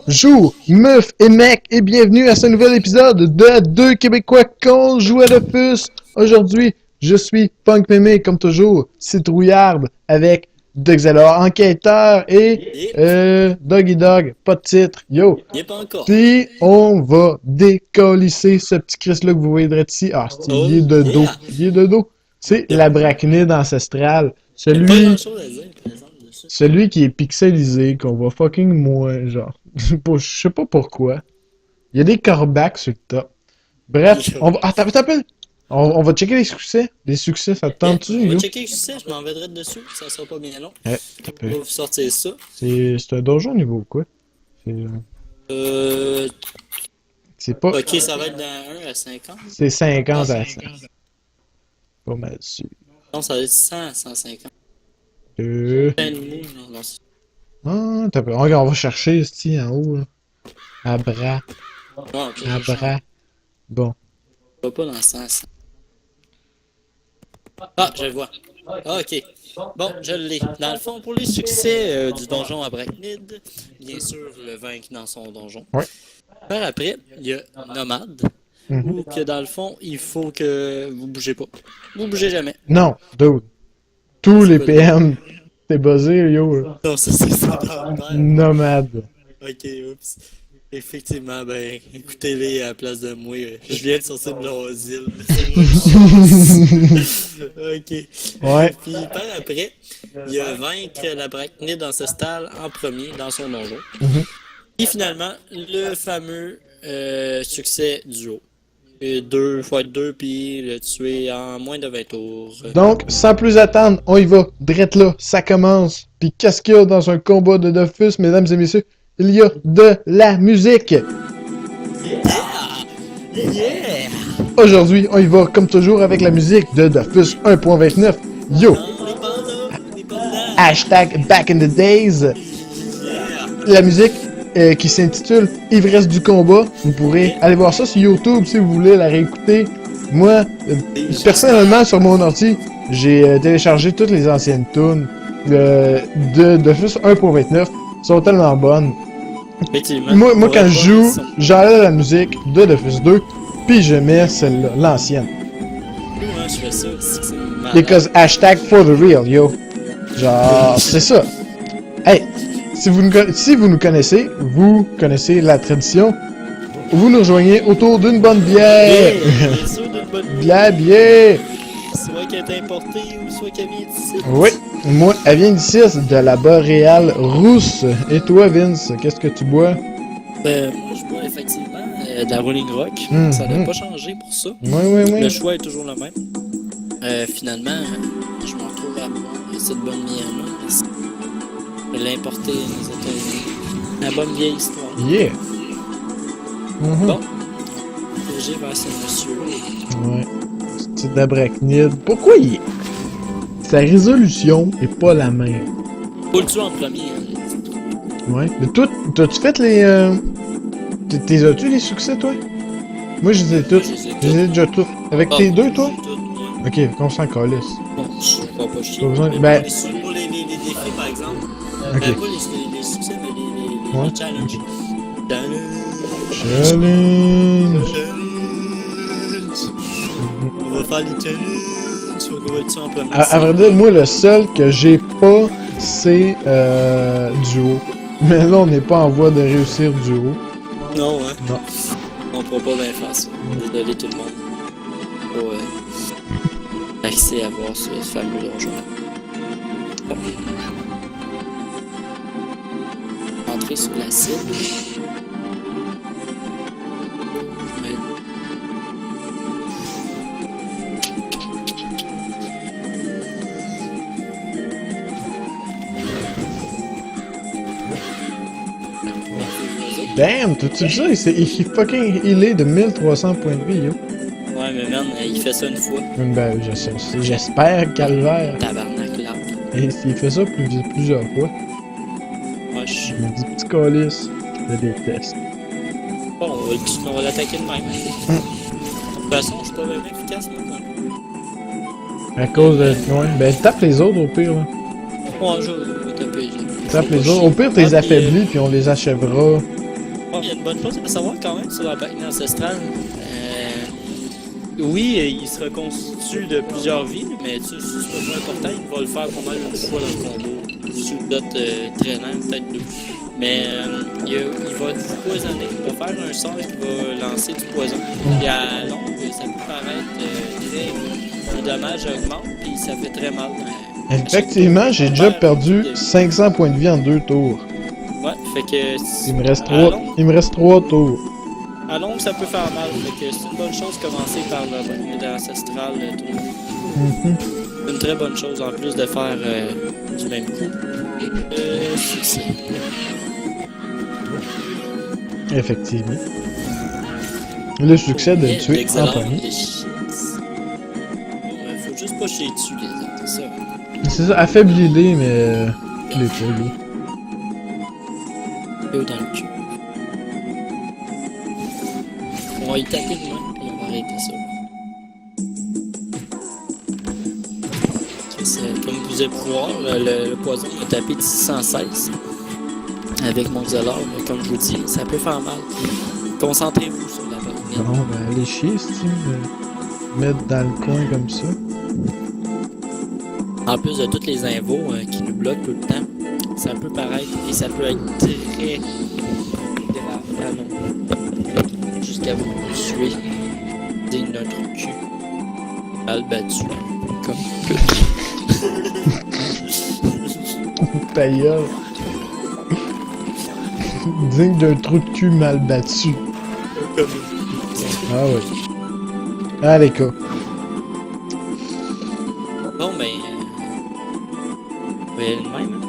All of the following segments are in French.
Bonjour, meuf et mec, et bienvenue à ce nouvel épisode de Deux Québécois qu'on joue à Dofus. Aujourd'hui, je suis Punk Mémé, comme toujours, citrouillarde avec Duxelor, enquêteur et Doggy Dog, pas de titre, yo. Il est pas encore. Puis on va décolisser ce petit Chris-là que vous voyez direct ici. Ah, c'est il est de dos, il est de dos. C'est la brachnide ancestrale. Il y a pas grand chose à dire, par exemple, dessus. Celui qui est pixelisé, qu'on va fucking moins, genre. Je sais pas pourquoi. Il y a des corbacs sur le top. Bref, on va. Attends, on va checker les succès. Les succès, ça te tente-tu, On va yo? checker le succès, je m'en vais direct dessus, ça sera pas bien long. T'as peu. On va vous sortir ça. C'est un donjon niveau quoi? Euh. C'est pas. Ok, ça va être dans 1 à 50. C'est 50 à 100. Pas mal dessus. Non, ça va être 100 à 150. Euh... Plein de mots, genre, dans ce- Ah, t'as peu. Regarde, on va chercher ici en haut, là. À bras. Ah, ok, À je bras. Bon. vais pas dans le sens. Ah, je le vois. Ah, ok. Bon, je l'ai. Dans le fond, pour les succès du donjon à Brachnid, bien sûr, le vaincre dans son donjon. Ouais. Par après, il y a Nomade, Mhm. où que dans le fond, il faut que vous bougez pas. Vous bougez jamais. Non, dude. Tous C'est les pas PM, t'es buzzé, yo. Là. Non, ça c'est ça dans le père. Nomade. Ok, oups. Effectivement, ben, écoutez-les à la place de moi. Je viens de sortir de l'asile. Ok. Ouais. Puis par après, il y a vaincre la brachnide ancestrale en premier dans son donjon. Mhm. Et finalement, le fameux succès duo. Deux fois deux, puis le tuer en moins de 20 tours. Donc, sans plus attendre, on y va. Drette là, ça commence. Puis qu'est-ce qu'il y a dans un combat de Dofus, mesdames et messieurs? Il y a de la musique. Yeah! Aujourd'hui, on y va comme toujours avec la musique de Dofus 1.29. Yo! Non, les pandas! Les pandas! Hashtag Back in the Days. Yeah! La musique qui s'intitule Ivresse du combat. Vous pourrez aller voir ça sur YouTube si vous voulez la réécouter. Moi, personnellement, sur mon ordi, j'ai téléchargé toutes les anciennes tunes de Dofus 1.29. Elles sont tellement bonnes. Effectivement. Moi Pour quand être je joue, bon, ils sont- j'enlève la musique de Dofus 2, puis je mets celle-là, l'ancienne. Moi, je fais ça aussi, c'est malade. Because hashtag for the real, yo. Genre, c'est ça. Hey, si vous nous connaissez, vous connaissez la tradition. Vous nous rejoignez autour d'une bonne bière. Bien sûr, d'une bonne De la bière. soit qu'elle est importée ou soit qu'elle vient d'ici. Oui, moi, elle vient d'ici, c'est de la boréale rousse. Et toi, Vince, qu'est-ce que tu bois? Moi, je bois effectivement de la Rolling Rock. Ça n'a pas changé pour ça. Oui. Le choix est toujours le même. Finalement, je me retrouve à boire cette bonne bière-là. Je l'ai importée aux États-Unis. La bonne vieille histoire. Yeah. Bon, j'ai vers ce monsieur. Ouais. C'est de la brachnide. Pourquoi sa résolution est pas la même? Faut le tuer en premier. Hein. Ouais. Mais toi, t'as-tu fait les. T'es as-tu les succès, toi? Moi, je les ai tous. Je les ai déjà tous. Avec tes deux, toi? Ok, qu'on s'en calisse. Bon, je crois pas chier. Pas besoin- Mais ben- pour les défis, par exemple, Ok. pas les succès, mais les Ouais. challenges. Challenge! On va faire les challenges. On va le tuer en premier. À vrai dire, moi, le seul que j'ai pas, c'est duo. Mais là, on n'est pas en voie de réussir duo. Non, hein. Non. On pourra pas bien faire ça. Désolé tout le monde. Pour accès à voir ce fameux donjon. Bon. Entrer sur la cible. Ouais. Damn, t'as-tu vu ça? Il fucking healé de 1300 points de vie, yo. Ouais, mais man, il fait ça une fois. Ben, j'espère, calvaire. Tabarnak là. Et il fait ça plusieurs fois. Ouais, je... Il me dit petit calice. Je le déteste. Bon, on va l'attaquer de même. De toute façon, je suis pas vraiment efficace, moi. À cause de. Ouais, ben tape les autres au pire, là. Ouais, je vais taper. Tape les autres. Au pire, t'es affaiblis, puis on les achèvera Bon, il y a une bonne chose à savoir quand même sur la Braquenille ancestrale. Oui, il se reconstitue de plusieurs vies, mais tu sais, si c'est pas trop important, il va le faire pas mal de fois dans le combo. Sous d'autres traînants, peut-être deux. Mais il va vous poisonner. Il va faire un sort qui va lancer du poison. Et à longue, ça peut paraître très... Le dommage augmente, puis ça fait très mal. Effectivement, j'ai déjà perdu 500 points de vie en 2 tours. Ouais, fait que... Il me reste 3 tours. À longue, ça peut faire mal. Fait que c'est une bonne chose de commencer par la Braquenille ancestrale. C'est une très bonne chose en plus de faire du même coup. Succès. Effectivement. Le succès de tuer en D'excellent premier. Faut juste pas chier dessus, les autres, c'est ça. C'est ça, affaiblis-les, mais... les pas, lui. Et dans le cul. On va y taper de loin, puis on va arrêter ça. Comme vous allez pouvoir, le poison m'a tapé de 616 avec mon Xelor, mais comme je vous dis, ça peut faire mal. Concentrez-vous sur la Braquenille. Bon, ben, allez chier, si tu mettre dans le coin comme ça. En plus de toutes les invos qui nous bloquent tout le temps, ça peut paraître et ça peut être très grave. Jusqu'à vous tuer digne d'un trou de cul. Mal battu. Comme Ta gueule. Digne d'un trou de cul mal battu. Ah ouais. Allez, quoi. Bon, ben. Le même.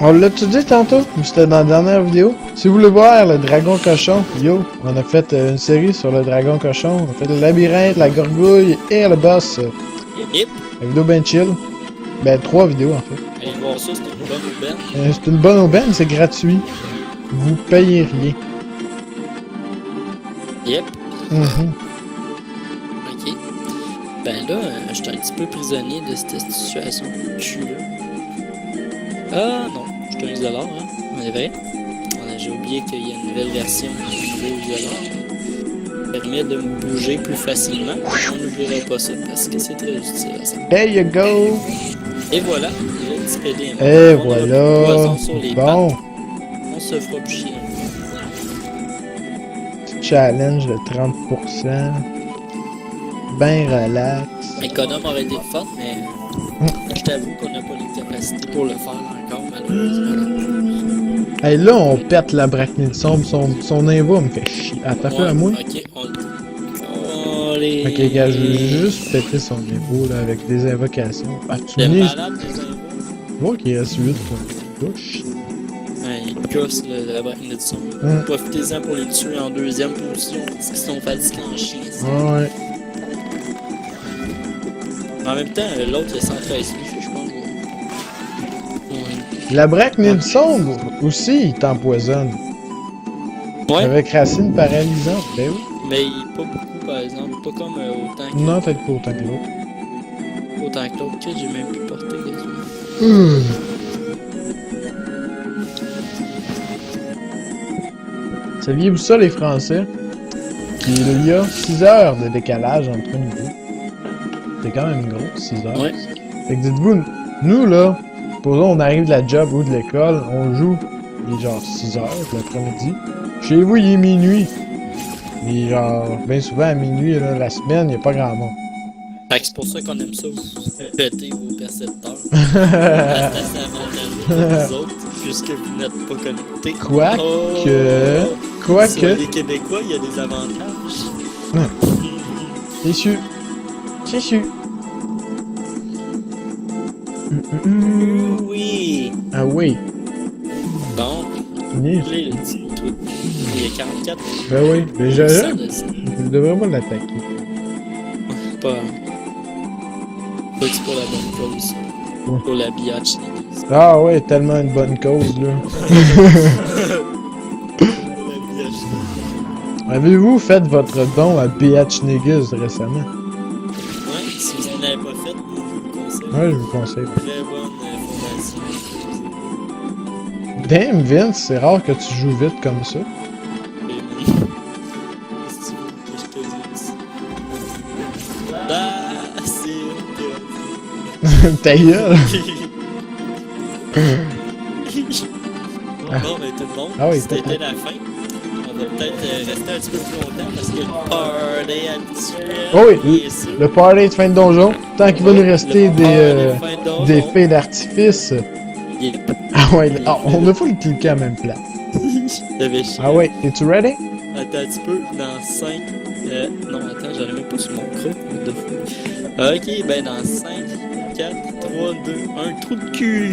On l'a-tu dit tantôt? C'était dans la dernière vidéo. Si vous voulez voir le dragon cochon, yo, on a fait une série sur le dragon cochon. On a fait le labyrinthe, la gorgouille et le boss. Hip. La vidéo ben chill. Ben, 3 vidéos en fait. Allez voir ça, c'est une bonne aubaine. C'est une bonne aubaine, c'est gratuit. Vous payez rien. Yep. Mhm. Ok. Ben là, je suis un petit peu prisonnier de cette situation de cul-là. Ah non, je suis un Xelor, hein. On est vrai. J'ai oublié qu'il y a une nouvelle version du nouveau Xelor. Ça permet de me bouger plus facilement. On n'oubliera pas ça parce que c'est très utile à ça. There you go! Et voilà, le petit PD. Et On voilà! aura plus de poison sur les Bon, pattes. On se fera plus chier. petit challenge de 30%. Ben relax. Économe aurait été fun, mais je t'avoue qu'on n'a pas les capacités pour le faire encore, malheureusement. Hey, là, on pète la Braquenille sombre. Son invo me fait chier. Ah, t'as fait à moi? Ok, on les... Ok, gars, je vais juste péter son invo là, avec des invocations. Ah, tu C'est me niaises? malade, les infos. Vois qu'il reste 8 pour touche. Ouais, ils gossent la Braquenille sombre. Profitez-en pour les tuer en deuxième position, parce qu'ils sont fatigués en chien. Ouais. En même temps, l'autre, il a 113 livres, je pense. La Braquenille sombre aussi, il t'empoisonne. Ouais, Avec racine paralysante. Ben oui. mais pas beaucoup, par exemple. Pas comme autant que Non, peut-être pas autant que l'autre. autant que l'autre, que j'ai même pu porter quasiment. Saviez-vous ça, les Français? Qu'il y a 6 heures de décalage entre nous. C'est quand même gros, 6 heures. Ouais. Fait que dites-vous, nous là, supposons on arrive de la job ou de l'école, on joue, il est genre 6 heures l'après-midi. Chez vous, il est minuit. Et genre, bien souvent à minuit, là, la semaine, il n'y a pas grand monde. Fait que c'est pour ça qu'on aime ça, vous pétez vos percepteurs. Restez assez avantageux pour vous autres, puisque vous n'êtes pas connectés. Sur Quoique, les Québécois, il y a des avantages. c'est sûr. C'est sûr. Oui. Ah oui. Bon, Ni- les le petit truc. Il y a 44. Ben oui, mais Ça, je devrais pas l'attaquer. pas... Pas que c'est pour la bonne cause. Ouais. Pour la biatch. Ah ouais, tellement une bonne cause là. Avez-vous fait votre don à BH Niggas récemment? Ouais, si vous n'en avez pas fait, je vous le conseille. Ouais, je vous conseille. Très bonne fondation. Damn Vince, c'est rare que tu joues vite comme ça. Qu'est-ce que tu veux que je te dise? Ah, c'est Ta gueule. Bon, ben tout le monde, Ah oui, c'était la fin. On va peut-être rester un petit peu plus longtemps parce que le party habituel Oh oui, est sûr. le party de fin de donjon. Tant qu'il va nous rester Le party de fin de donjon. des feux d'artifice. Yep. Ah ouais, on a pas le cliquer à la même place. J'avais chié. Ah ouais, es-tu ready? Attends un petit peu, dans 5... non, attends, j'en ai même pas sur mon crâne. What the fuck? Ok, ben dans 5, 4, 3, 2, 1, trou de cul!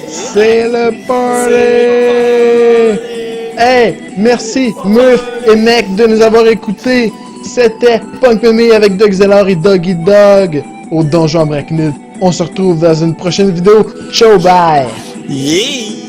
C'est le party! Hey, merci Murph et Mec de nous avoir écoutés. C'était Punk Mummy avec Doug Zeller et Doggy Dog au Donjon Bracknut. On se retrouve dans une prochaine vidéo. Ciao, bye! Yeah!